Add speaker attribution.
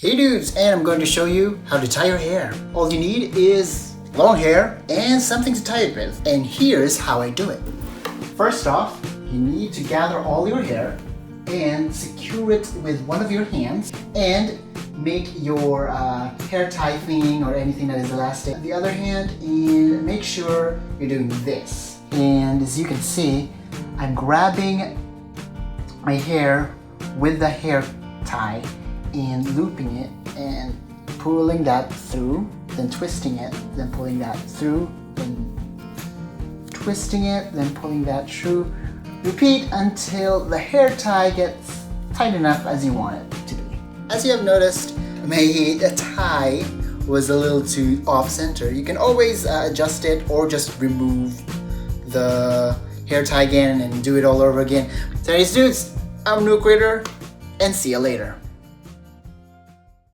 Speaker 1: Hey dudes, and I'm going to show you how to tie your hair. All you need is long hair and something to tie it with. And here's how I do it. First off, you need to gather all your hair and secure it with one of your hands and make your hair tie thing or anything that is elastic the other hand, and make sure you're doing this. And as you can see, I'm grabbing my hair with the hair tie and looping it and pulling that through, then twisting it, then pulling that through, then twisting it, then pulling that through. Repeat until the hair tie gets tight enough as you want it to be. As you have noticed, my tie was a little too off center. You can always adjust it or just remove the hair tie again and do it all over again. So anyways dudes, I'm Newecreator and see you later.